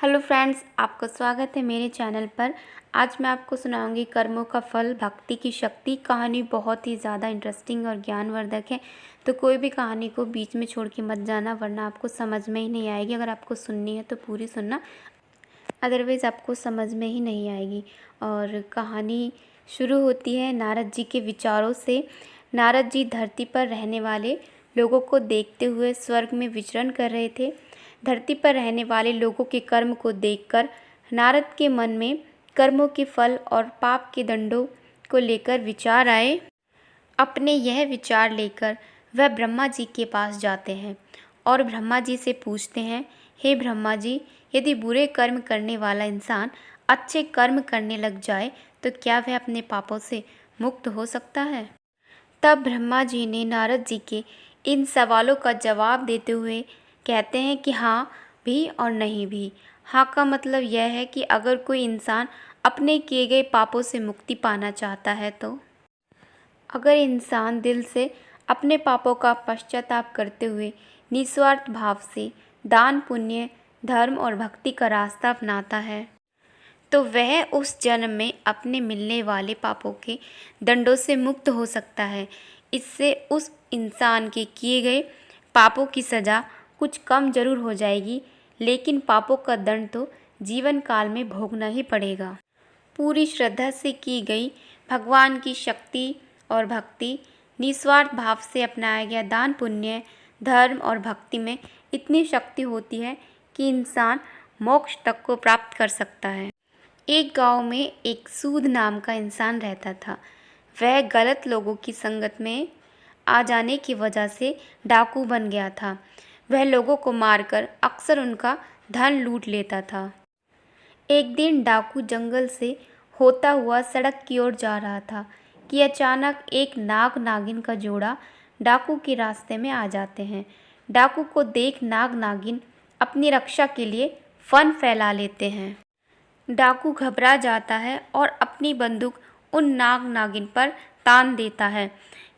Hello friends, आपका स्वागत है मेरे चैनल पर। आज मैं आपको सुनाऊंगी कर्मों का फल, भक्ति की शक्ति। कहानी बहुत ही ज़्यादा इंटरेस्टिंग और ज्ञानवर्धक है, तो कोई भी कहानी को बीच में छोड़ के मत जाना, वरना आपको समझ में ही नहीं आएगी। अगर आपको सुननी है तो पूरी सुनना, अदरवाइज़ आपको समझ में ही नहीं आएगी। और कहानी शुरू होती है नारद जी के विचारों से। नारद जी धरती पर रहने वाले लोगों को देखते हुए स्वर्ग में विचरण कर रहे थे। धरती पर रहने वाले लोगों के कर्म को देखकर नारद के मन में कर्मों के फल और पाप के दंडों को लेकर विचार आए। अपने यह विचार लेकर वह ब्रह्मा जी के पास जाते हैं और ब्रह्मा जी से पूछते हैं, हे ब्रह्मा जी, यदि बुरे कर्म करने वाला इंसान अच्छे कर्म करने लग जाए तो क्या वह अपने पापों से मुक्त हो सकता है? तब ब्रह्मा जी ने नारद जी के इन सवालों का जवाब देते हुए कहते हैं कि हाँ भी और नहीं भी। हाँ का मतलब यह है कि अगर कोई इंसान अपने किए गए पापों से मुक्ति पाना चाहता है तो अगर इंसान दिल से अपने पापों का पश्चाताप करते हुए निस्वार्थ भाव से दान, पुण्य, धर्म और भक्ति का रास्ता अपनाता है तो वह उस जन्म में अपने मिलने वाले पापों के दंडों से मुक्त हो सकता है। इससे उस इंसान के किए गए पापों की सज़ा कुछ कम जरूर हो जाएगी, लेकिन पापों का दंड तो जीवन काल में भोगना ही पड़ेगा। पूरी श्रद्धा से की गई भगवान की शक्ति और भक्ति, निस्वार्थ भाव से अपनाया गया दान, पुण्य, धर्म और भक्ति में इतनी शक्ति होती है कि इंसान मोक्ष तक को प्राप्त कर सकता है। एक गांव में एक सूद नाम का इंसान रहता था। वह गलत लोगों की संगत में आ जाने की वजह से डाकू बन गया था। वह लोगों को मारकर अक्सर उनका धन लूट लेता था। एक दिन डाकू जंगल से होता हुआ सड़क की ओर जा रहा था कि अचानक एक नाग नागिन का जोड़ा डाकू के रास्ते में आ जाते हैं। डाकू को देख नाग नागिन अपनी रक्षा के लिए फन फैला लेते हैं। डाकू घबरा जाता है और अपनी बंदूक उन नाग नागिन पर तान देता है।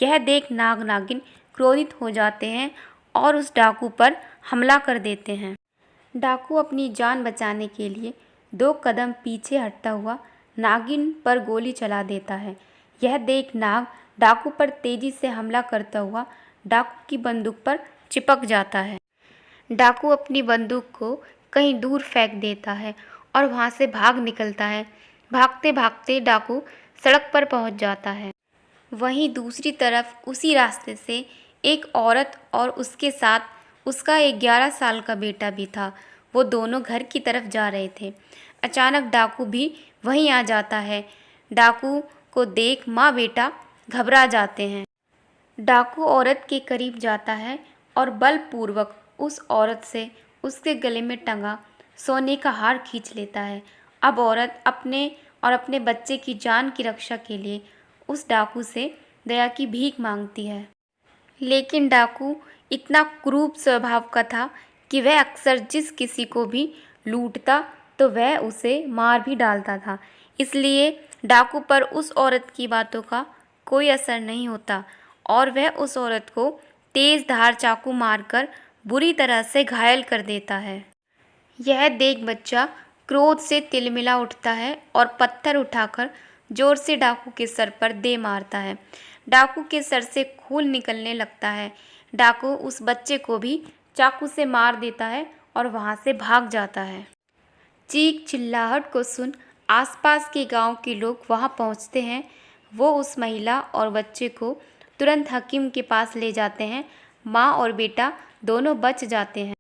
यह देख नाग नागिन क्रोधित हो जाते हैं और उस डाकू पर हमला कर देते हैं। डाकू अपनी जान बचाने के लिए 2 कदम पीछे हटता हुआ नागिन पर गोली चला देता है। यह देख नाग डाकू पर तेजी से हमला करता हुआ डाकू की बंदूक पर चिपक जाता है। डाकू अपनी बंदूक को कहीं दूर फेंक देता है और वहां से भाग निकलता है। भागते भागते डाकू सड़क पर पहुंच जाता है। वहीं दूसरी तरफ उसी रास्ते से एक औरत और उसके साथ उसका 11 साल का बेटा भी था। वो दोनों घर की तरफ जा रहे थे। अचानक डाकू भी वहीं आ जाता है। डाकू को देख माँ बेटा घबरा जाते हैं। डाकू औरत के करीब जाता है और बलपूर्वक उस औरत से उसके गले में टंगा सोने का हार खींच लेता है। अब औरत अपने और अपने बच्चे की जान की रक्षा के लिए उस डाकू से दया की भीख मांगती है। लेकिन डाकू इतना क्रूर स्वभाव का था कि वह अक्सर जिस किसी को भी लूटता तो वह उसे मार भी डालता था। इसलिए डाकू पर उस औरत की बातों का कोई असर नहीं होता और वह उस औरत को तेज धार चाकू मारकर बुरी तरह से घायल कर देता है। यह देख बच्चा क्रोध से तिलमिला उठता है और पत्थर उठाकर जोर से डाकू के सर पर दे मारता है। डाकू के सर से खून निकलने लगता है। डाकू उस बच्चे को भी चाकू से मार देता है और वहां से भाग जाता है। चीख चिल्लाहट को सुन आसपास के गांव के लोग वहां पहुंचते हैं। वो उस महिला और बच्चे को तुरंत हकीम के पास ले जाते हैं। माँ और बेटा दोनों बच जाते हैं।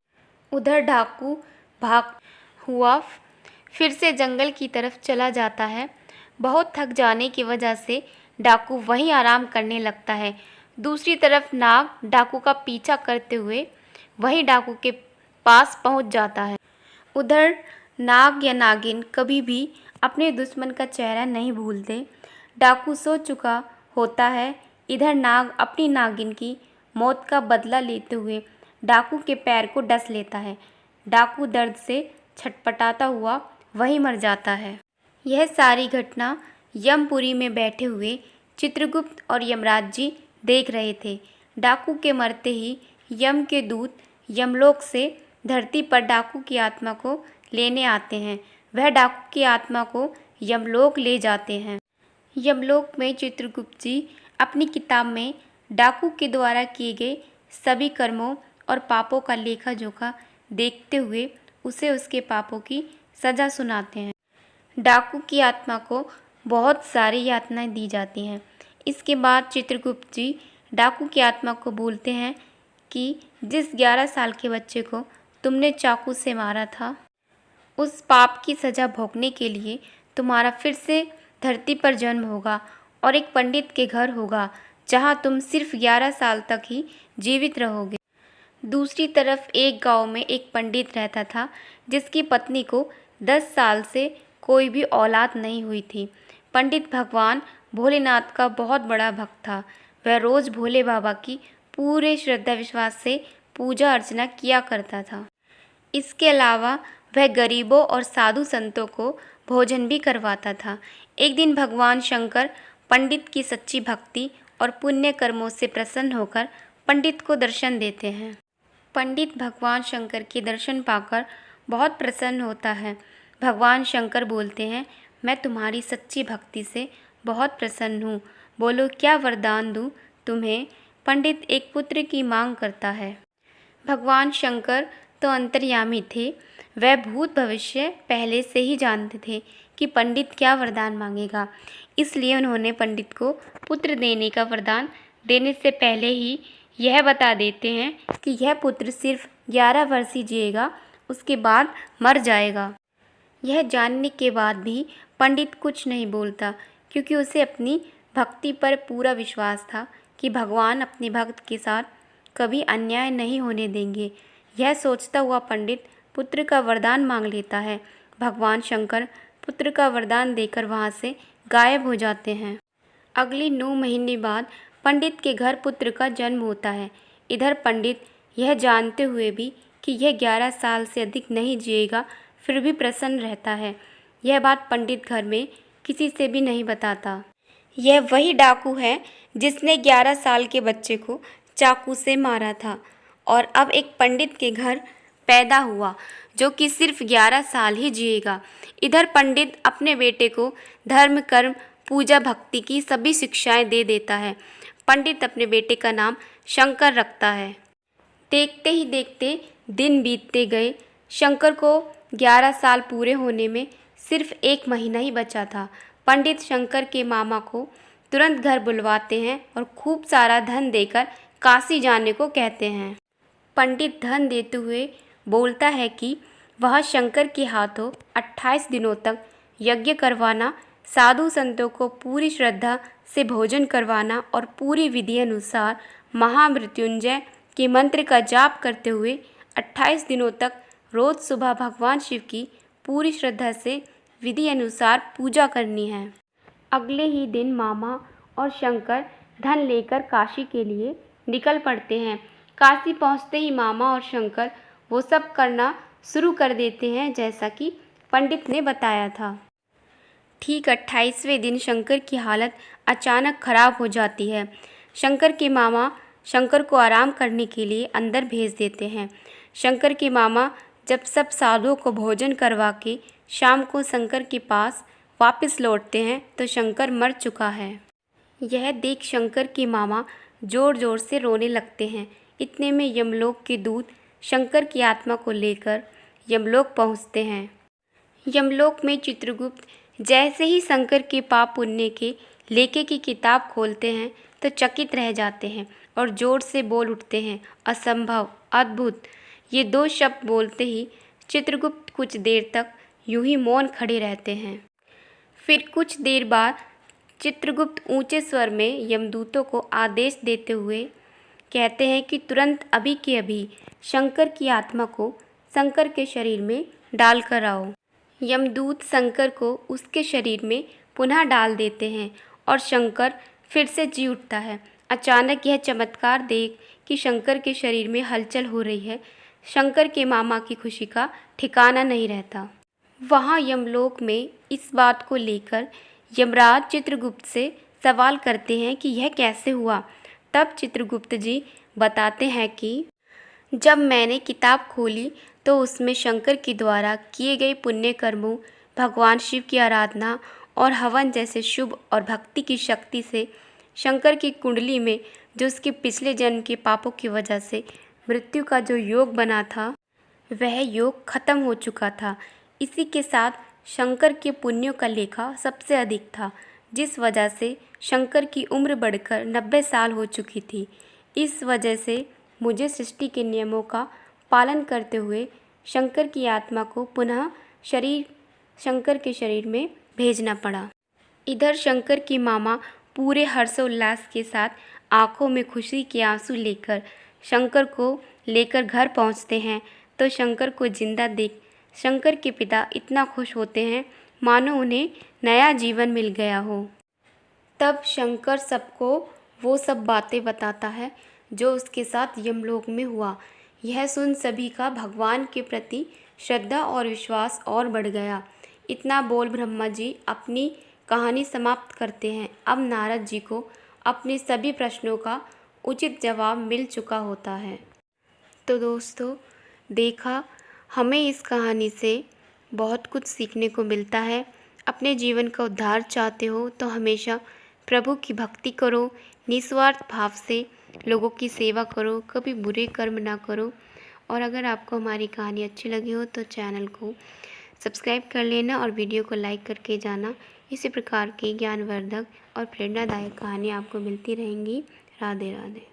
उधर डाकू भाग हुआ फिर से जंगल की तरफ चला जाता है। बहुत थक जाने की वजह से डाकू वहीं आराम करने लगता है। दूसरी तरफ नाग डाकू का पीछा करते हुए वहीं डाकू के पास पहुंच जाता है। उधर नाग या नागिन कभी भी अपने दुश्मन का चेहरा नहीं भूलते। डाकू सो चुका होता है। इधर नाग अपनी नागिन की मौत का बदला लेते हुए डाकू के पैर को डस लेता है। डाकू दर्द से छटपटाता हुआ वहीं मर जाता है। यह सारी घटना यमपुरी में बैठे हुए चित्रगुप्त और यमराज जी देख रहे थे। डाकू के मरते ही यम के दूत यमलोक से धरती पर डाकू की आत्मा को लेने आते हैं। वह डाकू की आत्मा को यमलोक ले जाते हैं। यमलोक में चित्रगुप्त जी अपनी किताब में डाकू के द्वारा किए गए सभी कर्मों और पापों का लेखा जोखा देखते हुए उसे उसके पापों की सज़ा सुनाते हैं। डाकू की आत्मा को बहुत सारी यातनाएं दी जाती हैं। इसके बाद चित्रगुप्त जी डाकू की आत्मा को बोलते हैं कि जिस 11 साल के बच्चे को तुमने चाकू से मारा था, उस पाप की सज़ा भोगने के लिए तुम्हारा फिर से धरती पर जन्म होगा और एक पंडित के घर होगा, जहां तुम सिर्फ 11 साल तक ही जीवित रहोगे। दूसरी तरफ एक गांव में एक पंडित रहता था, जिसकी पत्नी को 10 साल से कोई भी औलाद नहीं हुई थी। पंडित भगवान भोलेनाथ का बहुत बड़ा भक्त था। वह रोज़ भोले बाबा की पूरे श्रद्धा विश्वास से पूजा अर्चना किया करता था। इसके अलावा वह गरीबों और साधु संतों को भोजन भी करवाता था। एक दिन भगवान शंकर पंडित की सच्ची भक्ति और पुण्य कर्मों से प्रसन्न होकर पंडित को दर्शन देते हैं। पंडित भगवान शंकर के दर्शन पाकर बहुत प्रसन्न होता है। भगवान शंकर बोलते हैं, मैं तुम्हारी सच्ची भक्ति से बहुत प्रसन्न हूँ। बोलो क्या वरदान दूँ तुम्हें। पंडित एक पुत्र की मांग करता है। भगवान शंकर तो अंतर्यामी थे। वह भूत भविष्य पहले से ही जानते थे कि पंडित क्या वरदान मांगेगा। इसलिए उन्होंने पंडित को पुत्र देने का वरदान देने से पहले ही यह बता देते हैं कि यह पुत्र सिर्फ 11 वर्ष ही जिएगा, उसके बाद मर जाएगा। यह जानने के बाद भी पंडित कुछ नहीं बोलता, क्योंकि उसे अपनी भक्ति पर पूरा विश्वास था कि भगवान अपने भक्त के साथ कभी अन्याय नहीं होने देंगे। यह सोचता हुआ पंडित पुत्र का वरदान मांग लेता है। भगवान शंकर पुत्र का वरदान देकर वहाँ से गायब हो जाते हैं। अगली 9 महीने बाद पंडित के घर पुत्र का जन्म होता है। इधर पंडित यह जानते हुए भी कि यह 11 साल से अधिक नहीं जिएगा, फिर भी प्रसन्न रहता है। यह बात पंडित घर में किसी से भी नहीं बताता। यह वही डाकू है जिसने 11 साल के बच्चे को चाकू से मारा था और अब एक पंडित के घर पैदा हुआ, जो कि सिर्फ 11 साल ही जिएगा। इधर पंडित अपने बेटे को धर्म, कर्म, पूजा, भक्ति की सभी शिक्षाएं दे देता है। पंडित अपने बेटे का नाम शंकर रखता है। देखते ही देखते दिन बीतते गए। शंकर को 11 साल पूरे होने में सिर्फ 1 महीना ही बचा था। पंडित शंकर के मामा को तुरंत घर बुलवाते हैं और खूब सारा धन देकर काशी जाने को कहते हैं। पंडित धन देते हुए बोलता है कि वह शंकर के हाथों 28 दिनों तक यज्ञ करवाना, साधु संतों को पूरी श्रद्धा से भोजन करवाना और पूरी विधि अनुसार महामृत्युंजय के मंत्र का जाप करते हुए 28 दिनों तक रोज़ सुबह भगवान शिव की पूरी श्रद्धा से विधि अनुसार पूजा करनी है। अगले ही दिन मामा और शंकर धन लेकर काशी के लिए निकल पड़ते हैं। काशी पहुंचते ही मामा और शंकर वो सब करना शुरू कर देते हैं जैसा कि पंडित ने बताया था। ठीक 28वें दिन शंकर की हालत अचानक खराब हो जाती है। शंकर के मामा शंकर को आराम करने के लिए अंदर भेज देते हैं। शंकर के मामा जब सब साधुओं को भोजन करवा के शाम को शंकर के पास वापस लौटते हैं तो शंकर मर चुका है। यह देख शंकर के मामा ज़ोर ज़ोर से रोने लगते हैं। इतने में यमलोक के दूत शंकर की आत्मा को लेकर यमलोक पहुंचते हैं। यमलोक में चित्रगुप्त जैसे ही शंकर के पाप पुण्य के लेखे की किताब खोलते हैं तो चकित रह जाते हैं और ज़ोर से बोल उठते हैं, असंभव, अद्भुत। ये 2 शब्द बोलते ही चित्रगुप्त कुछ देर तक यूं ही मौन खड़े रहते हैं। फिर कुछ देर बाद चित्रगुप्त ऊंचे स्वर में यमदूतों को आदेश देते हुए कहते हैं कि तुरंत अभी के अभी शंकर की आत्मा को शंकर के शरीर में डाल कर आओ। यमदूत शंकर को उसके शरीर में पुनः डाल देते हैं और शंकर फिर से जी उठता है। अचानक यह चमत्कार देख कि शंकर के शरीर में हलचल हो रही है, शंकर के मामा की खुशी का ठिकाना नहीं रहता। वहाँ यमलोक में इस बात को लेकर यमराज चित्रगुप्त से सवाल करते हैं कि यह कैसे हुआ। तब चित्रगुप्त जी बताते हैं कि जब मैंने किताब खोली तो उसमें शंकर के द्वारा किए गए पुण्य कर्मों, भगवान शिव की आराधना और हवन जैसे शुभ और भक्ति की शक्ति से शंकर की कुंडली में जो उसके पिछले जन्म के पापों की वजह से मृत्यु का जो योग बना था, वह योग खत्म हो चुका था। इसी के साथ शंकर के पुण्यों का लेखा सबसे अधिक था, जिस वजह से शंकर की उम्र बढ़कर 90 साल हो चुकी थी। इस वजह से मुझे सृष्टि के नियमों का पालन करते हुए शंकर की आत्मा को पुनः शंकर के शरीर में भेजना पड़ा। इधर शंकर की मामा पूरे हर्षोल्लास के साथ आंखों में खुशी के आंसू लेकर शंकर को लेकर घर पहुंचते हैं, तो शंकर को जिंदा देख शंकर के पिता इतना खुश होते हैं मानो उन्हें नया जीवन मिल गया हो। तब शंकर सबको वो सब बातें बताता है जो उसके साथ यमलोक में हुआ। यह सुन सभी का भगवान के प्रति श्रद्धा और विश्वास और बढ़ गया। इतना बोल ब्रह्मा जी अपनी कहानी समाप्त करते हैं। अब नारद जी को अपने सभी प्रश्नों का उचित जवाब मिल चुका होता है। तो दोस्तों, देखा, हमें इस कहानी से बहुत कुछ सीखने को मिलता है। अपने जीवन का उद्धार चाहते हो तो हमेशा प्रभु की भक्ति करो, निस्वार्थ भाव से लोगों की सेवा करो, कभी बुरे कर्म ना करो। और अगर आपको हमारी कहानी अच्छी लगी हो तो चैनल को सब्सक्राइब कर लेना और वीडियो को लाइक करके जाना। इसी प्रकार की ज्ञानवर्धक और प्रेरणादायक कहानी आपको मिलती रहेंगी। राधे राधे।